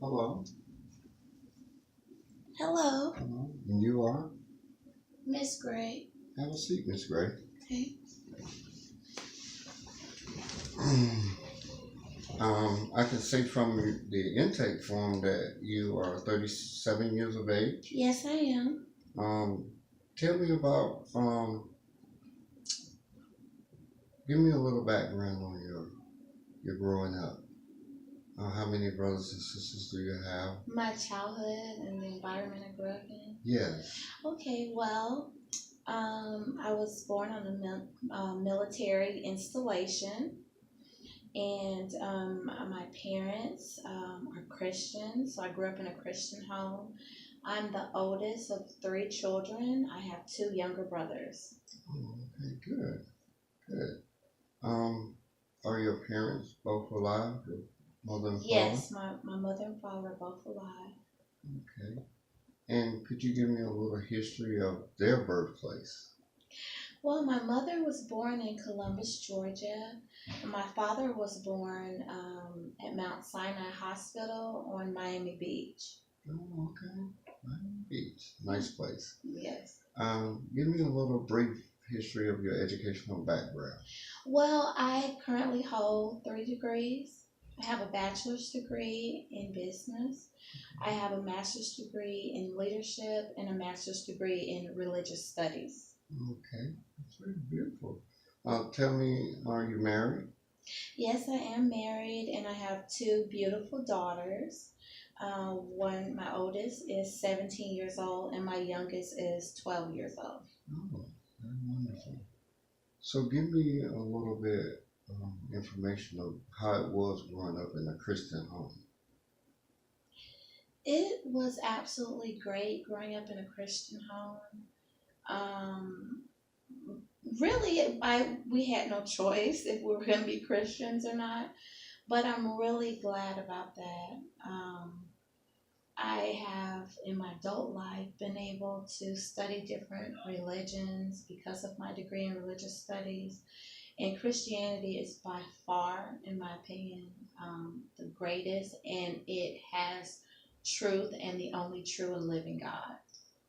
Hello. Hello, Hello. And you are? Miss Gray. Have a seat, Miss Gray. Okay. I can see from the intake form that you are 37 years of age. Yes, I am. Um, tell me about, give me a little background on your growing up. How many brothers and sisters do you have? My childhood and the environment I grew up in. Yes. Okay, well, I was born on a military installation, and my parents are Christian, so I grew up in a Christian home. I'm the oldest of three children. I have two younger brothers. Oh, okay, good, good. Um, are your parents both alive, your mother and father? Yes, my mother and father are both alive. Okay. And could you give me a little history of their birthplace? Well, my mother was born in Columbus, Georgia. My father was born at Mount Sinai Hospital on Miami Beach. Oh, okay. Miami Beach. Nice place. Yes. Give me a little brief history of your educational background. Well, I currently hold 3 degrees. I have a bachelor's degree in business. I have a master's degree in leadership and a master's degree in religious studies. Okay. That's very beautiful. Tell me, are you married? Yes, I am married and I have two beautiful daughters. My oldest is 17 years old and my youngest is 12 years old. Oh, very wonderful. So give me a little bit information of how it was growing up in a Christian home. It was absolutely great growing up in a Christian home. Um, really, we had no choice if we were going to be Christians or not, but I'm really glad about that. Um, I have in my adult life been able to study different religions because of my degree in religious studies. And Christianity is by far, in my opinion, the greatest, and it has truth and the only true and living God.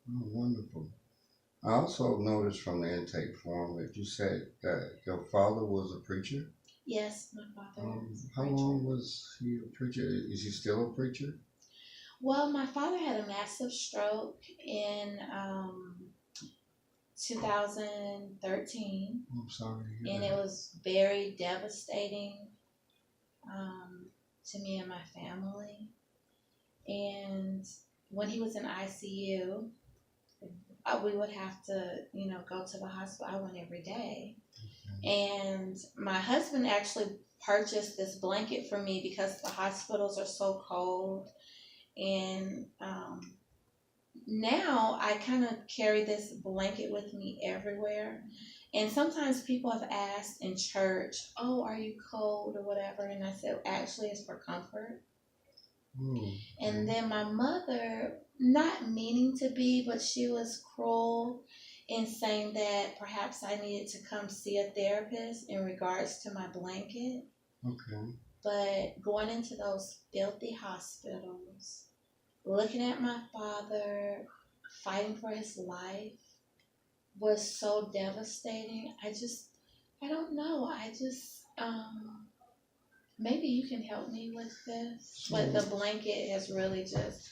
Oh, wonderful. I also noticed from the intake form that you said that your father was a preacher. Yes, my father is a How preacher. long was he a preacher? Is he still a preacher? Well, my father had a massive stroke in 2013, I'm sorry to hear and it that. was very devastating um, to me and my family. And when he was in ICU, we would have to, go to the hospital. I went every day. And my husband actually purchased this blanket for me because the hospitals are so cold. And now I kind of carry this blanket with me everywhere. And sometimes people have asked in church, "Oh, are you cold or whatever?" And I said, "Actually, it's for comfort." Oh, And okay. then my mother, not meaning to be, but she was cruel in saying that perhaps I needed to come see a therapist in regards to my blanket. Okay. But going into those filthy hospitals, looking at my father fighting for his life was so devastating. I don't know. Maybe you can help me with this. But So, the blanket has really just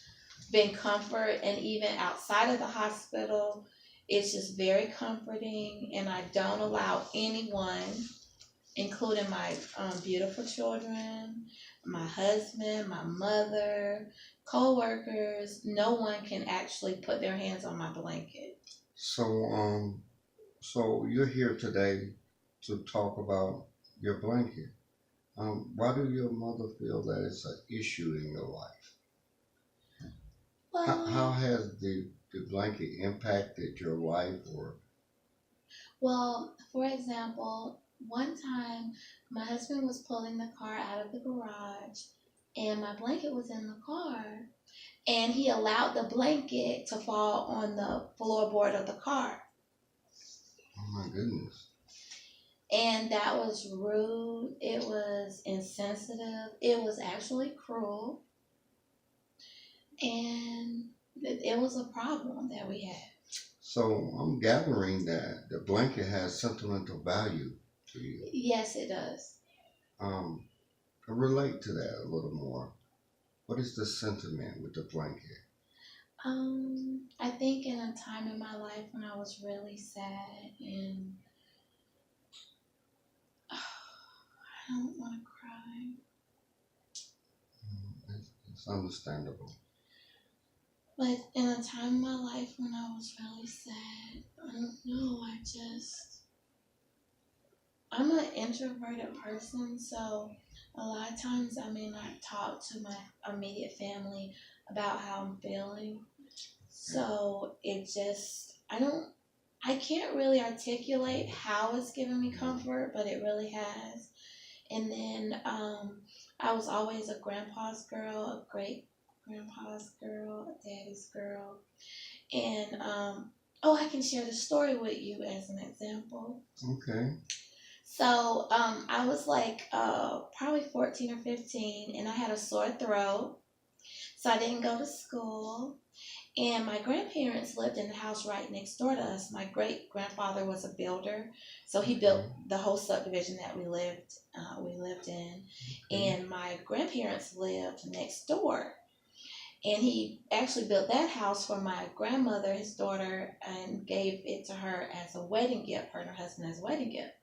been comfort, and even outside of the hospital, it's just very comforting. And I don't allow anyone, including my beautiful children, my husband, my mother, co-workers, no one can actually put their hands on my blanket. so, so you're here today to talk about your blanket. Why do your mother feel that it's an issue in your life? How Well, has the blanket impacted your life or for example, one time my husband was pulling the car out of the garage and my blanket was in the car and he allowed the blanket to fall on the floorboard of the car. oh my goodness. And that was rude. It was insensitive. It was actually cruel. and it was a problem that we had. So I'm gathering that the blanket has sentimental value to you. Yes, it does. Um, relate to that a little more. What is the sentiment with the blanket? I think in a time in my life when I was really sad and I don't want to cry. It's understandable. But in a time in my life when I was really sad, I don't know, I'm an introverted person, so a lot of times I may not talk to my immediate family about how I'm feeling. So I can't really articulate how it's given me comfort, but it really has. And then I was always a grandpa's girl, a great grandpa's girl, a daddy's girl. And oh, I can share the story with you as an example. Okay. So I was like probably 14 or 15, and I had a sore throat. So I didn't go to school. And my grandparents lived in the house right next door to us. My great grandfather was a builder, so he built the whole subdivision that we lived in. Okay. And my grandparents lived next door. And he actually built that house for my grandmother, his daughter, and gave it to her as a wedding gift, her and her husband as a wedding gift.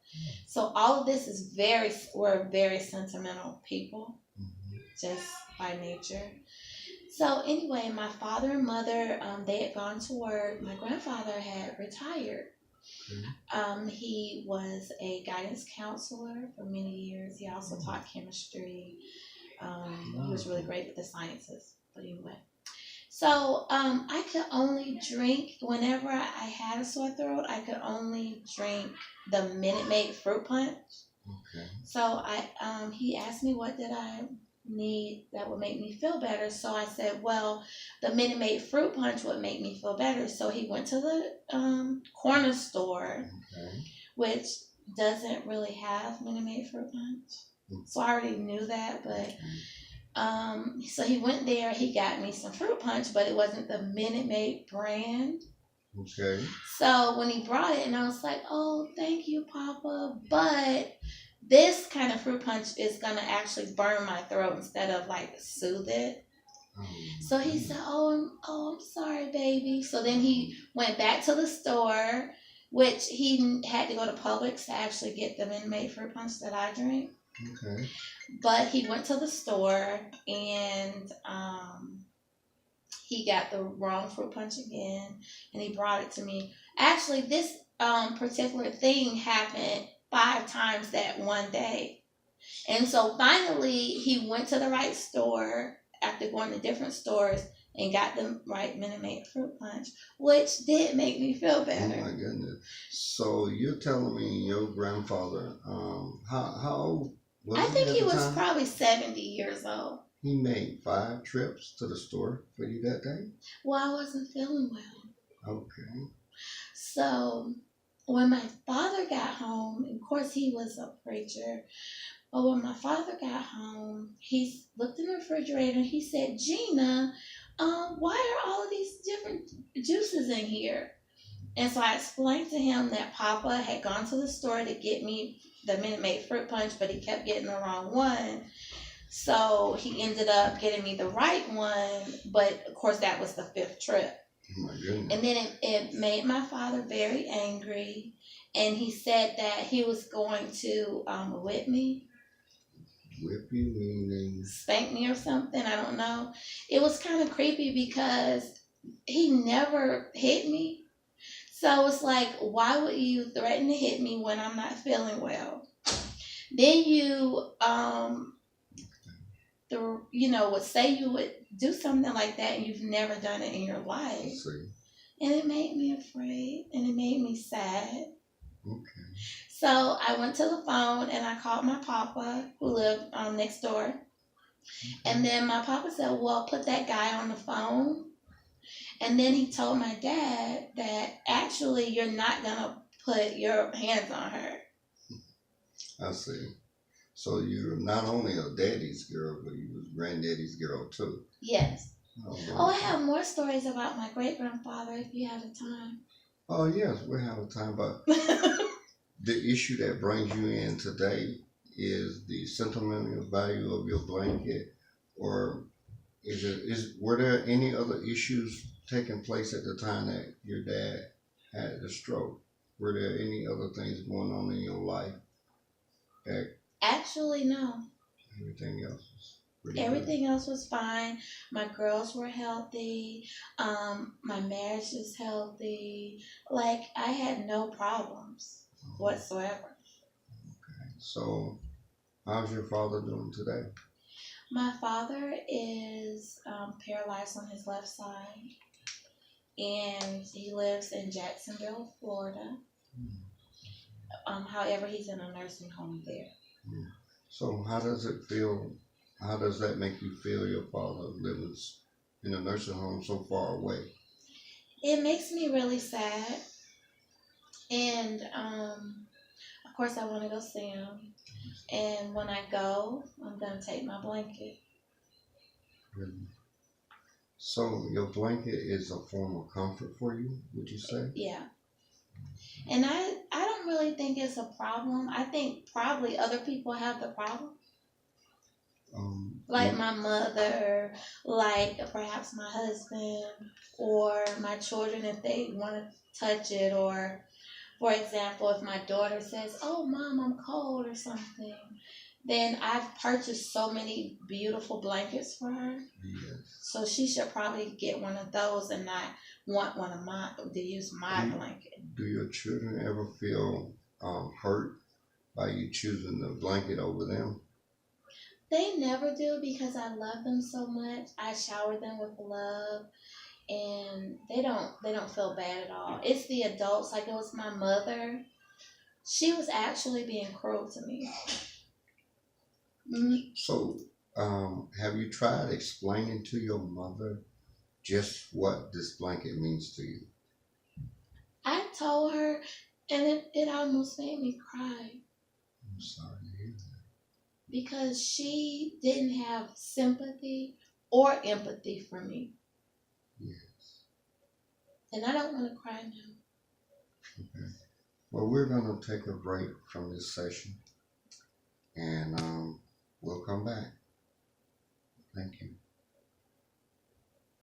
So all of this is we're very sentimental people, just by nature. So anyway, my father and mother, they had gone to work. My grandfather had retired. He was a guidance counselor for many years. He also taught chemistry. He was really great with the sciences. But anyway, so I could only drink whenever I had a sore throat. I could only drink the Minute Maid fruit punch. Okay. So he asked me what did I need that would make me feel better. So I said, well, the Minute Maid fruit punch would make me feel better. So he went to the corner store, which doesn't really have Minute Maid fruit punch. So I already knew that, but so he went there, he got me some fruit punch, but it wasn't the Minute Maid brand. Okay. So when he brought it, and I was like, oh, thank you, Papa, but this kind of fruit punch is gonna actually burn my throat instead of like soothe it. So he said, I'm sorry, baby. So then he went back to the store, which he had to go to Publix to actually get the Minute Maid fruit punch that I drink. Okay. But he went to the store and he got the wrong fruit punch again, and he brought it to me. Actually, this particular thing happened 5 times that one day. And so finally, he went to the right store after going to different stores and got the right Minute Maid fruit punch, which did make me feel better. Oh my goodness! So you're telling me your grandfather, how old was I he think at he the was time? probably 70 years old. He made 5 trips to the store for you that day. Well, I wasn't feeling well. Okay. So when my father got home, of course he was a preacher, but when my father got home, he looked in the refrigerator and he said, Gina, why are all of these different juices in here? And so I explained to him that Papa had gone to the store to get me the Minute Maid fruit punch, but he kept getting the wrong one. So he ended up getting me the right one, but of course that was the 5th trip. Oh my goodness. And then it made my father very angry, and he said that he was going to whip me. Whip you meaning? Spank me or something, I don't know. It was kind of creepy because he never hit me. So it's like, why would you threaten to hit me when I'm not feeling well? Then you would say you would do something like that and you've never done it in your life. And it made me afraid and it made me sad. Okay. So I went to the phone and I called my papa who lived next door. Okay. And then my papa said, well, put that guy on the phone. And then he told my dad that actually you're not going to put your hands on her. I see. So you're not only a daddy's girl, but you was granddaddy's girl too. Yes. Oh, Oh, I wonderful. have more stories about my great grandfather if you have the time. Oh, yes, we have a time, but the issue that brings you in today is the sentimental value of your blanket, or were there any other issues taking place at the time that your dad had the stroke? Were there any other things going on in your life that Actually, no. everything else was pretty good? Everything else was fine. My girls were healthy. My marriage is healthy. Like I had no problems whatsoever. So, how's your father doing today? My father is paralyzed on his left side, and he lives in Jacksonville, Florida. However, he's in a nursing home there. So, how does it feel? How does that make you feel? Your father lives in a nursing home so far away. It makes me really sad, and of course, I want to go see him. And when I go, I'm gonna take my blanket. Really. So, your blanket is a form of comfort for you, would you say? Yeah. And I don't really think it's a problem. I think probably other people have the problem. Like You, my mother, like perhaps my husband, or my children if they want to touch it. Or, for example, if my daughter says, "Oh, mom, I'm cold" or something, then I've purchased so many beautiful blankets for her. yes. So she should probably get one of those and not want one of mine to use my Do, blanket. do your children ever feel hurt by you choosing the blanket over them? They never do because I love them so much. I shower them with love, and they don't feel bad at all. It's the adults, like it was my mother. She was actually being cruel to me. Mm, So, have you tried explaining to your mother just what this blanket means to you? I told her, and it almost made me cry I'm sorry to hear because she didn't have sympathy or empathy for me, that. Yes. and I don't want to cry now. Okay. Well, we're going to take a break from this session and we'll come back. Thank you.